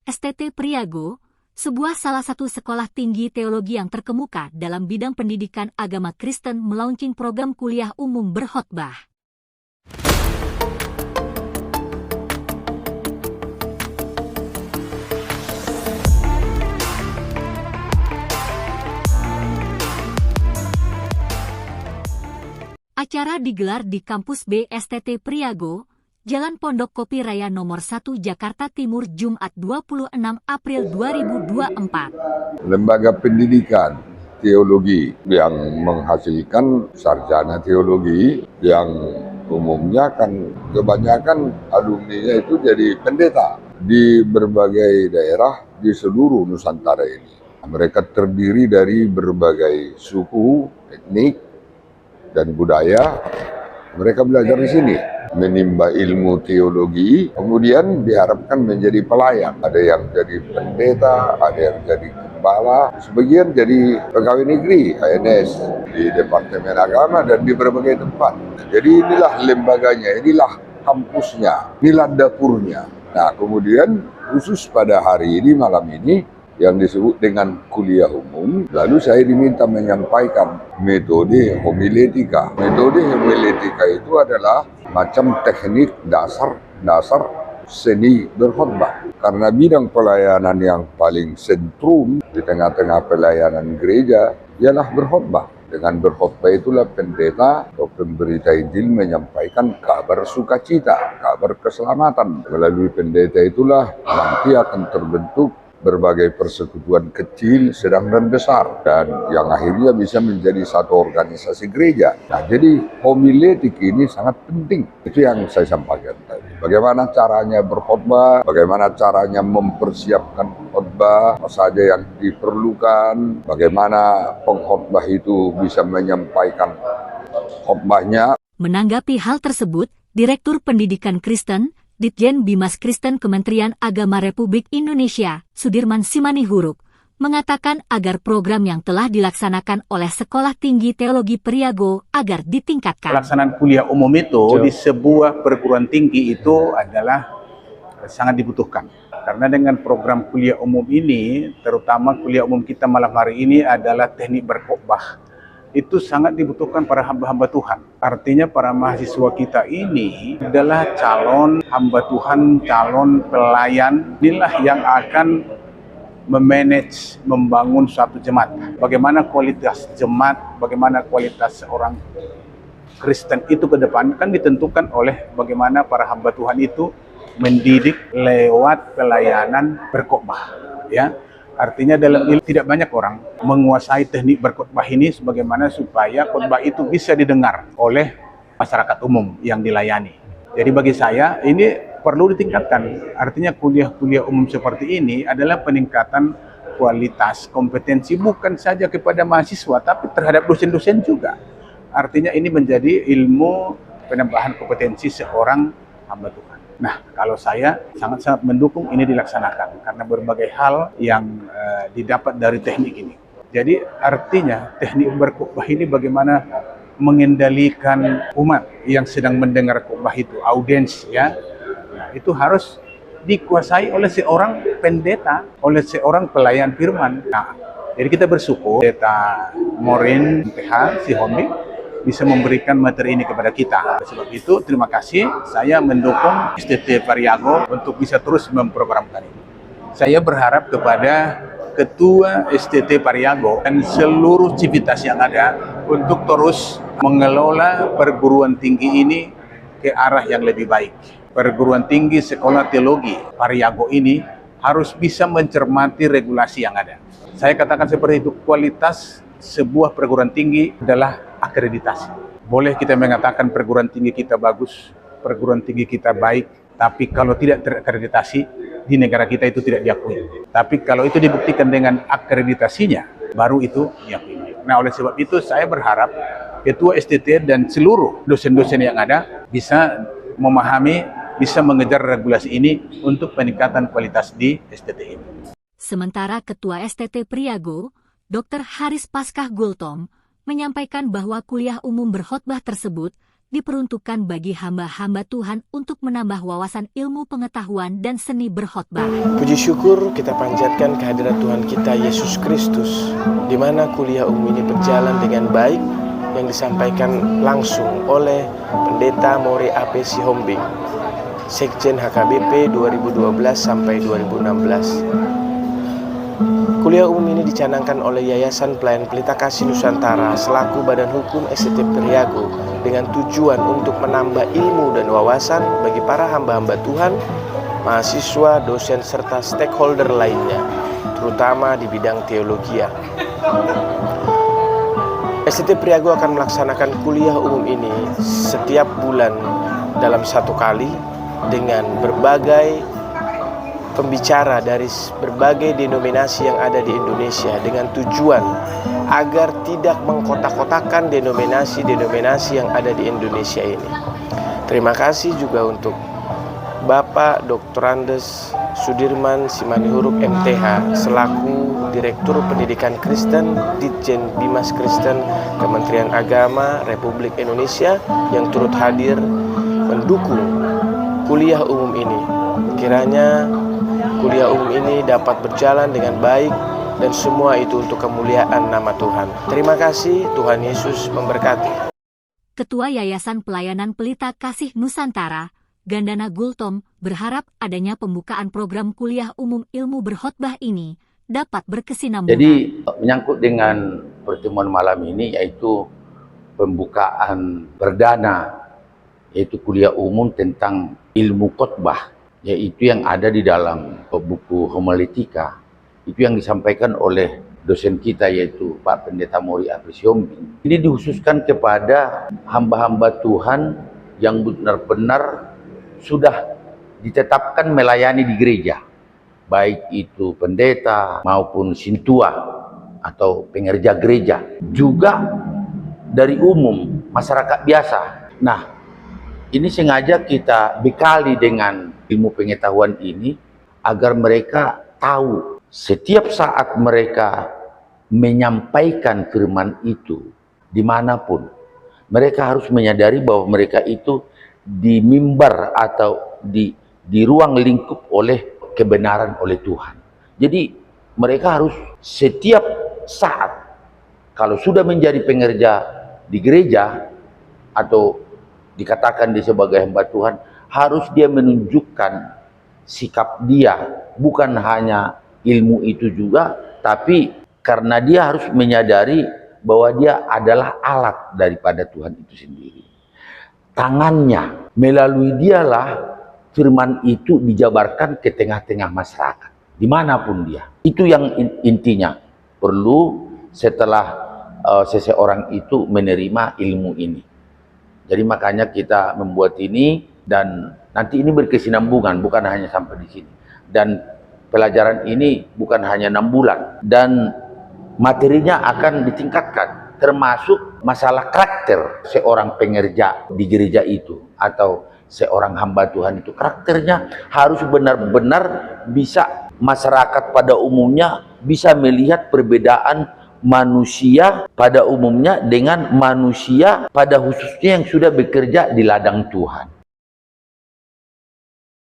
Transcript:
STT Priago, sebuah salah satu sekolah tinggi teologi yang terkemuka dalam bidang pendidikan agama Kristen melaunching program kuliah umum berkhotbah. Acara digelar di kampus B STT Priago, Jalan Pondok Kopi Raya Nomor 1 Jakarta Timur, Jumat 26 April 2024. Lembaga pendidikan teologi yang menghasilkan sarjana teologi yang umumnya kan kebanyakan alumninya itu jadi pendeta di berbagai daerah di seluruh Nusantara ini. Mereka terdiri dari berbagai suku, etnik, dan budaya. Mereka belajar di sini, menimba ilmu teologi, kemudian diharapkan menjadi pelayan. Ada yang jadi pendeta, ada yang jadi gembala, sebagian jadi pegawai negeri, PNS, di Departemen Agama, dan di berbagai tempat. Jadi inilah lembaganya, inilah kampusnya, inilah dapurnya. Nah, kemudian khusus pada hari ini, malam ini, yang disebut dengan kuliah umum, lalu saya diminta menyampaikan metode homiletika. Metode homiletika itu adalah macam teknik dasar seni berkhotbah. Karena bidang pelayanan yang paling sentrum di tengah-tengah pelayanan gereja ialah berkhotbah. Dengan berkhotbah itulah pendeta atau pemberita Injil menyampaikan kabar sukacita, kabar keselamatan. Melalui pendeta itulah nanti akan terbentuk berbagai persekutuan kecil, sedang dan besar, dan yang akhirnya bisa menjadi satu organisasi gereja. Nah, jadi homiletik ini sangat penting. Itu yang saya sampaikan tadi. Bagaimana caranya berkhotbah, bagaimana caranya mempersiapkan khotbah, apa saja yang diperlukan, bagaimana pengkhotbah itu bisa menyampaikan khotbahnya. Menanggapi hal tersebut, Direktur Pendidikan Kristen Ditjen Bimas Kristen Kementerian Agama Republik Indonesia, Sudirman Simanihuruk, mengatakan agar program yang telah dilaksanakan oleh Sekolah Tinggi Teologi Priago agar ditingkatkan. Pelaksanaan kuliah umum itu di sebuah perguruan tinggi itu adalah sangat dibutuhkan. Karena dengan program kuliah umum ini, terutama kuliah umum kita malam hari ini adalah teknik berkhotbah. Itu sangat dibutuhkan para hamba-hamba Tuhan. Artinya para mahasiswa kita ini adalah calon hamba Tuhan, calon pelayan. Inilah yang akan memanage, membangun suatu jemaat. Bagaimana kualitas jemaat, bagaimana kualitas seorang Kristen itu ke depan kan ditentukan oleh bagaimana para hamba Tuhan itu mendidik lewat pelayanan berkhotbah, ya. Artinya dalam ilmu tidak banyak orang menguasai teknik berkhotbah ini sebagaimana supaya khotbah itu bisa didengar oleh masyarakat umum yang dilayani. Jadi bagi saya ini perlu ditingkatkan. Artinya kuliah-kuliah umum seperti ini adalah peningkatan kualitas kompetensi bukan saja kepada mahasiswa tapi terhadap dosen-dosen juga. Artinya ini menjadi ilmu penambahan kompetensi seorang hamba Tuhan. Nah, kalau saya sangat-sangat mendukung ini dilaksanakan karena berbagai hal yang didapat dari teknik ini. Jadi artinya teknik berkhotbah ini bagaimana mengendalikan umat yang sedang mendengar khotbah itu, audiens, ya. Nah, itu harus dikuasai oleh seorang pendeta, oleh seorang pelayan firman. Nah, jadi kita bersyukur Pendeta Morin PH Sihombing bisa memberikan materi ini kepada kita. Sebab itu, terima kasih. Saya mendukung STT Priago untuk bisa terus memprogramkan ini. Saya berharap kepada Ketua STT Priago dan seluruh civitas yang ada untuk terus mengelola perguruan tinggi ini ke arah yang lebih baik. Perguruan tinggi Sekolah Teologi Priago ini harus bisa mencermati regulasi yang ada. Saya katakan seperti itu, kualitas sebuah perguruan tinggi adalah akreditasi. Boleh kita mengatakan perguruan tinggi kita bagus, perguruan tinggi kita baik, tapi kalau tidak terakreditasi, di negara kita itu tidak diakui. Tapi kalau itu dibuktikan dengan akreditasinya, baru itu diakui. Nah, oleh sebab itu saya berharap Ketua STT dan seluruh dosen-dosen yang ada bisa memahami, bisa mengejar regulasi ini untuk peningkatan kualitas di STT ini. Sementara Ketua STT Priago, Dr. Haris Paskah Gultom, menyampaikan bahwa kuliah umum berkhotbah tersebut diperuntukkan bagi hamba-hamba Tuhan untuk menambah wawasan ilmu pengetahuan dan seni berkhotbah. Puji syukur kita panjatkan kehadirat Tuhan kita Yesus Kristus, di mana kuliah umum ini berjalan dengan baik, yang disampaikan langsung oleh Pendeta Mori A.P. Sihombing, Sekjen HKBP 2012 sampai 2016. Kuliah umum ini dicanangkan oleh Yayasan Pelayan Pelita Kasih Nusantara selaku Badan Hukum STT Priago dengan tujuan untuk menambah ilmu dan wawasan bagi para hamba-hamba Tuhan, mahasiswa, dosen, serta stakeholder lainnya, terutama di bidang teologi. STT Priago akan melaksanakan kuliah umum ini setiap bulan dalam satu kali dengan berbagai pembicara dari berbagai denominasi yang ada di Indonesia, dengan tujuan agar tidak mengkotak-kotakan denominasi-denominasi yang ada di Indonesia ini. Terima kasih juga untuk Bapak Dr. Andes Sudirman Simanihuruk MTH selaku Direktur Pendidikan Kristen Ditjen Bimas Kristen Kementerian Agama Republik Indonesia yang turut hadir mendukung kuliah umum ini. Kiranya kuliah umum ini dapat berjalan dengan baik dan semua itu untuk kemuliaan nama Tuhan. Terima kasih, Tuhan Yesus memberkati. Ketua Yayasan Pelayanan Pelita Kasih Nusantara, Gandana Gultom, berharap adanya pembukaan program kuliah umum ilmu berkhotbah ini dapat berkesinambungan. Jadi menyangkut dengan pertemuan malam ini, yaitu pembukaan perdana, yaitu kuliah umum tentang ilmu khotbah, yaitu yang ada di dalam buku homiletika, itu yang disampaikan oleh dosen kita, yaitu Pak Pendeta Mori A.P. Sihombing. Ini dikhususkan kepada hamba-hamba Tuhan yang benar-benar sudah ditetapkan melayani di gereja, baik itu pendeta maupun sintua atau pengerja gereja, juga dari umum masyarakat biasa. Nah, ini sengaja kita bekali dengan ilmu pengetahuan ini agar mereka tahu setiap saat mereka menyampaikan firman itu dimanapun, mereka harus menyadari bahwa mereka itu di mimbar atau di ruang lingkup oleh kebenaran oleh Tuhan. Jadi mereka harus setiap saat, kalau sudah menjadi pengerja di gereja atau dikatakan dia sebagai hamba Tuhan, harus dia menunjukkan sikap dia, bukan hanya ilmu itu juga, tapi karena dia harus menyadari bahwa dia adalah alat daripada Tuhan itu sendiri. Tangannya, melalui dialah firman itu dijabarkan ke tengah-tengah masyarakat, dimanapun dia. Itu yang intinya, perlu setelah seseorang itu menerima ilmu ini. Jadi makanya kita membuat ini, dan nanti ini berkesinambungan, bukan hanya sampai di sini. Dan pelajaran ini bukan hanya 6 bulan, dan materinya akan ditingkatkan, termasuk masalah karakter seorang pengerja di gereja itu atau seorang hamba Tuhan itu. Karakternya harus benar-benar bisa masyarakat pada umumnya bisa melihat perbedaan manusia pada umumnya dengan manusia pada khususnya yang sudah bekerja di ladang Tuhan.